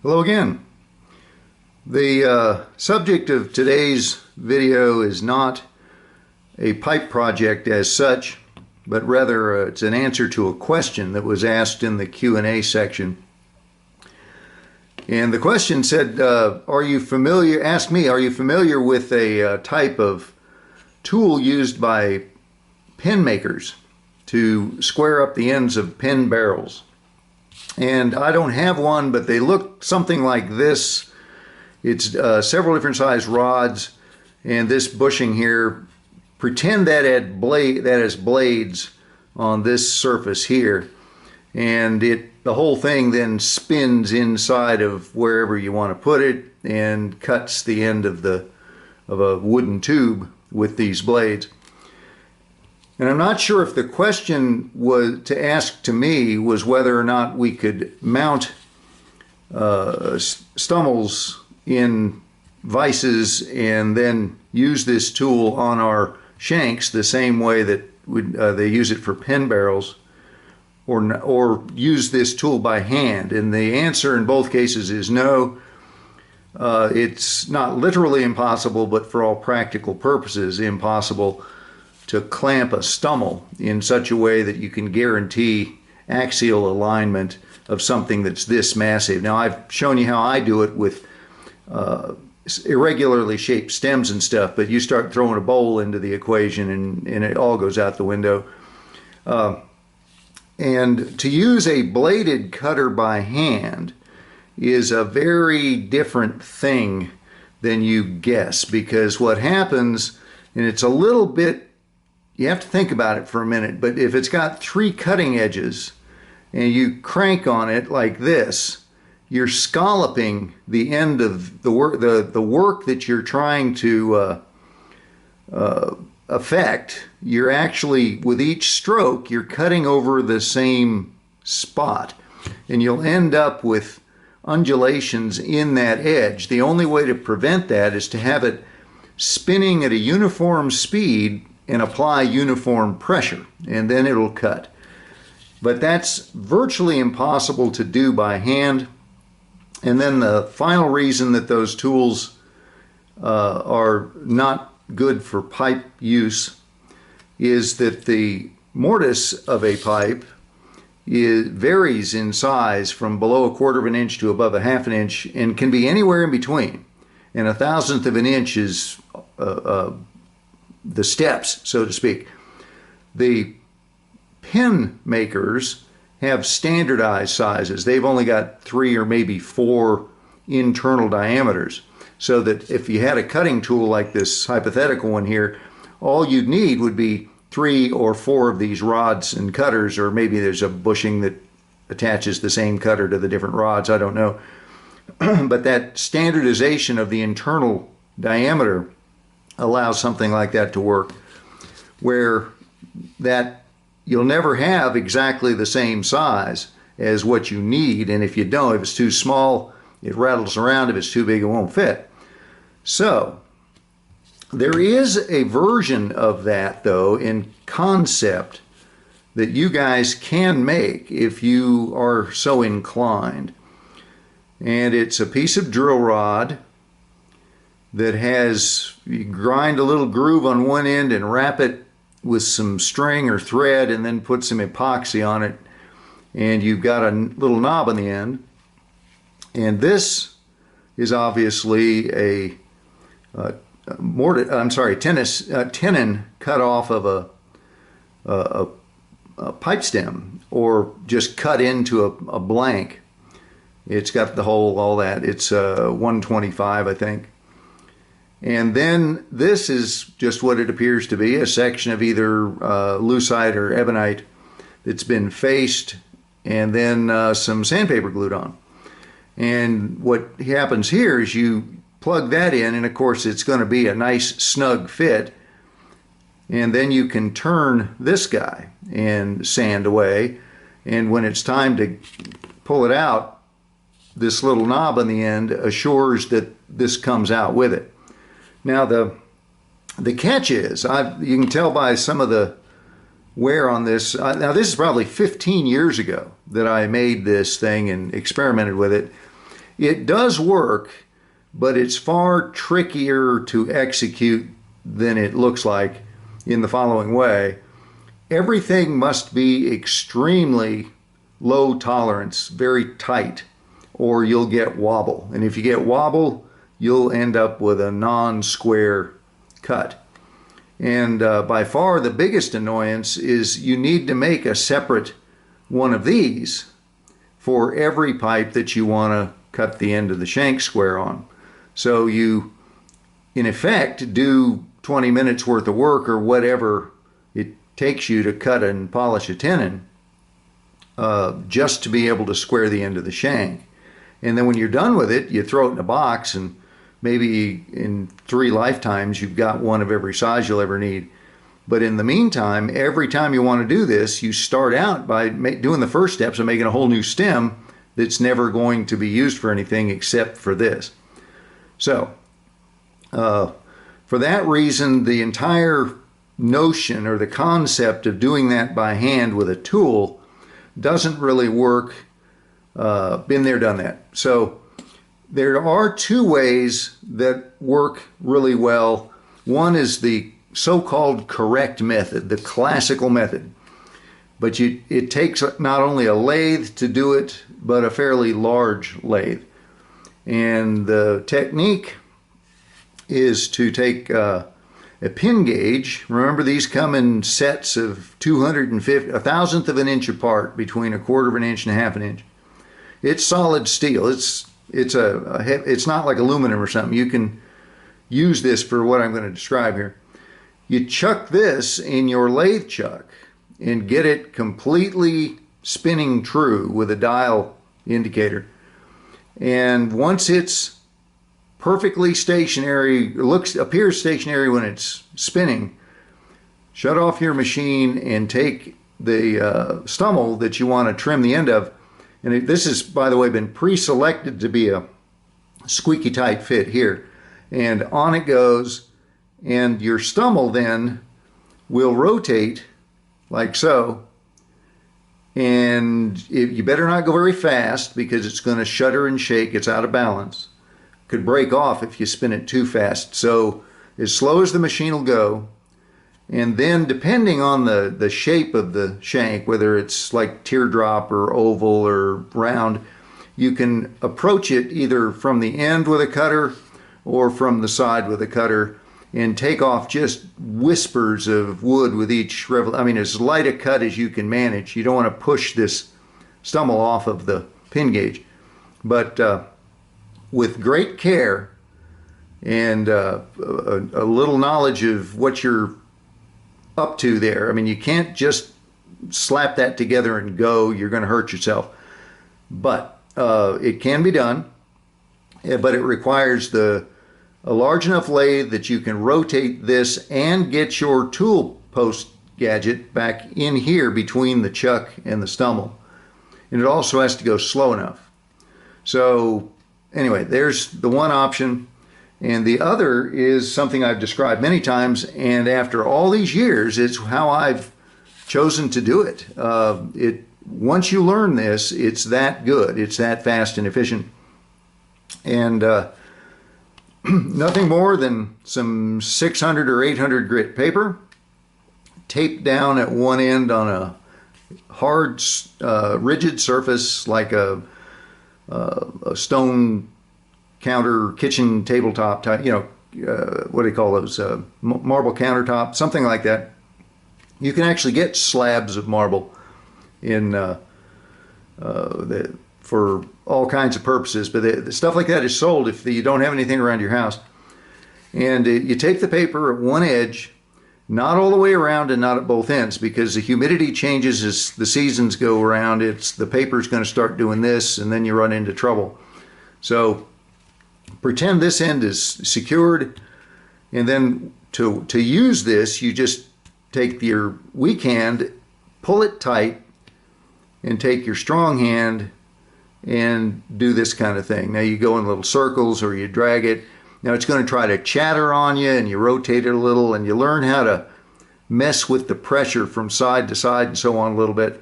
Hello again. The subject of today's video is not a pipe project as such, but rather it's an answer to a question that was asked in the Q&A section. And the question said, are you familiar with a type of tool used by pen makers to square up the ends of pen barrels? And I don't have one, but they look something like this. It's several different size rods, and this bushing here, pretend that has blades on this surface here, and the whole thing then spins inside of wherever you want to put it and cuts the end of a wooden tube with these blades. And I'm not sure if the question was to ask to me was whether or not we could mount stummels in vices and then use this tool on our shanks the same way that they use it for pen barrels, or use this tool by hand. And the answer in both cases is no. It's not literally impossible, but for all practical purposes impossible to clamp a stummel in such a way that you can guarantee axial alignment of something that's this massive. Now, I've shown you how I do it with irregularly shaped stems and stuff, but you start throwing a bowl into the equation and it all goes out the window. And to use a bladed cutter by hand is a very different thing than you guess, because what happens, and it's a little bit, you have to think about it for a minute, but if it's got three cutting edges and you crank on it like this, you're scalloping the end of the work that you're trying to affect. You're actually, with each stroke, you're cutting over the same spot, and you'll end up with undulations in that edge. The only way to prevent that is to have it spinning at a uniform speed and apply uniform pressure, and then it'll cut. But that's virtually impossible to do by hand. And then the final reason that those tools are not good for pipe use is that the mortise of a pipe varies in size from below a quarter of an inch to above a half an inch, and can be anywhere in between. And a thousandth of an inch is the steps, so to speak. The pen makers have standardized sizes. They've only got 3 or maybe 4 internal diameters, so that if you had a cutting tool like this hypothetical one here, all you'd need would be 3 or 4 of these rods and cutters, or maybe there's a bushing that attaches the same cutter to the different rods, I don't know. But that standardization of the internal diameter allows something like that to work, where that you'll never have exactly the same size as what you need, and if you don't, if it's too small, it rattles around. If it's too big, it won't fit. So there is a version of that, though, in concept, that you guys can make if you are so inclined. And it's a piece of drill rod that has, you grind a little groove on one end and wrap it with some string or thread, and then put some epoxy on it, and you've got a little knob on the end. And this is obviously a tenon cut off of a pipe stem, or just cut into a blank. It's got the hole, all that. It's 125, I think. And then this is just what it appears to be, a section of either lucite or ebonite that's been faced and then some sandpaper glued on. And what happens here is you plug that in, and of course it's going to be a nice snug fit, and then you can turn this guy and sand away, and when it's time to pull it out, this little knob on the end assures that this comes out with it. Now the catch is, you can tell by some of the wear on this. Now this is probably 15 years ago that I made this thing and experimented with it. It does work, but it's far trickier to execute than it looks like in the following way. Everything must be extremely low tolerance, very tight, or you'll get wobble. And if you get wobble, you'll end up with a non-square cut. And by far the biggest annoyance is you need to make a separate one of these for every pipe that you want to cut the end of the shank square on. So you, in effect, do 20 minutes worth of work or whatever it takes you to cut and polish a tenon just to be able to square the end of the shank. And then when you're done with it, you throw it in a box, and maybe in 3 lifetimes you've got one of every size you'll ever need. But in the meantime, every time you want to do this, you start out by doing the first steps of making a whole new stem that's never going to be used for anything except for this. So for that reason, the entire notion or the concept of doing that by hand with a tool doesn't really work. Been there, done that. So there are 2 ways that work really well. One is the so-called correct method, the classical method. But it takes not only a lathe to do it, but a fairly large lathe. And the technique is to take a pin gauge. Remember, these come in sets of 250, a thousandth of an inch apart, between 1/4 of an inch and 1/2 inch. It's solid steel. It's not like aluminum or something. You can use this for what I'm going to describe here. You chuck this in your lathe chuck and get it completely spinning true with a dial indicator. And once it's perfectly stationary, appears stationary when it's spinning, shut off your machine and take the stummel that you want to trim the end of. And this has, by the way, been pre-selected to be a squeaky tight fit here. And on it goes, and your stummel then will rotate like so. And you better not go very fast, because it's going to shudder and shake. It's out of balance. Could break off if you spin it too fast. So as slow as the machine will go. And then depending on the shape of the shank, whether it's like teardrop or oval or round, you can approach it either from the end with a cutter or from the side with a cutter, and take off just whispers of wood with each revolution. I mean, as light a cut as you can manage. You don't want to push this stummel off of the pin gauge. But with great care and a little knowledge of what you're up to there. I mean, you can't just slap that together and go. You're going to hurt yourself. But it can be done. But it requires a large enough lathe that you can rotate this and get your tool post gadget back in here between the chuck and the stummel. And it also has to go slow enough. So anyway, there's the one option. And the other is something I've described many times, and after all these years, it's how I've chosen to do it. Once you learn this, it's that good. It's that fast and efficient. And nothing more than some 600 or 800 grit paper, taped down at one end on a hard, rigid surface like a stone counter, kitchen tabletop type, what do you call those, marble countertop, something like that. You can actually get slabs of marble in for all kinds of purposes, but the stuff like that is sold if you don't have anything around your house. And you take the paper at one edge, not all the way around and not at both ends, because the humidity changes as the seasons go around. The paper's going to start doing this, and then you run into trouble. So pretend this end is secured, and then to use this, you just take your weak hand, pull it tight, and take your strong hand and do this kind of thing. Now you go in little circles or you drag it. Now it's going to try to chatter on you, and you rotate it a little, and you learn how to mess with the pressure from side to side and so on a little bit,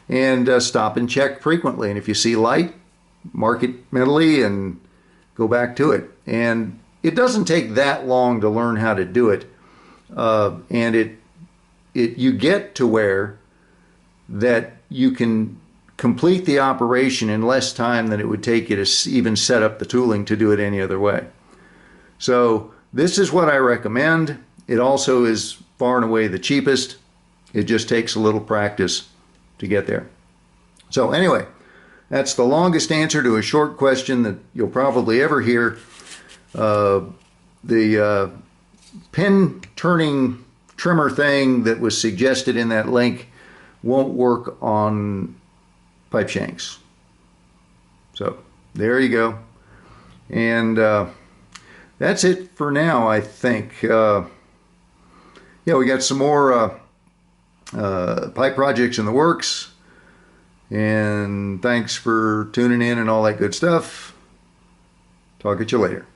and stop and check frequently. And if you see light, mark it mentally and go back to it. And it doesn't take that long to learn how to do it. And you get to where that you can complete the operation in less time than it would take you to even set up the tooling to do it any other way. So this is what I recommend. It also is far and away the cheapest. It just takes a little practice to get there. So anyway, that's the longest answer to a short question that you'll probably ever hear. The pin turning trimmer thing that was suggested in that link won't work on pipe shanks. So there you go. And that's it for now, I think. Yeah, we got some more pipe projects in the works. And thanks for tuning in and all that good stuff. Talk at you later.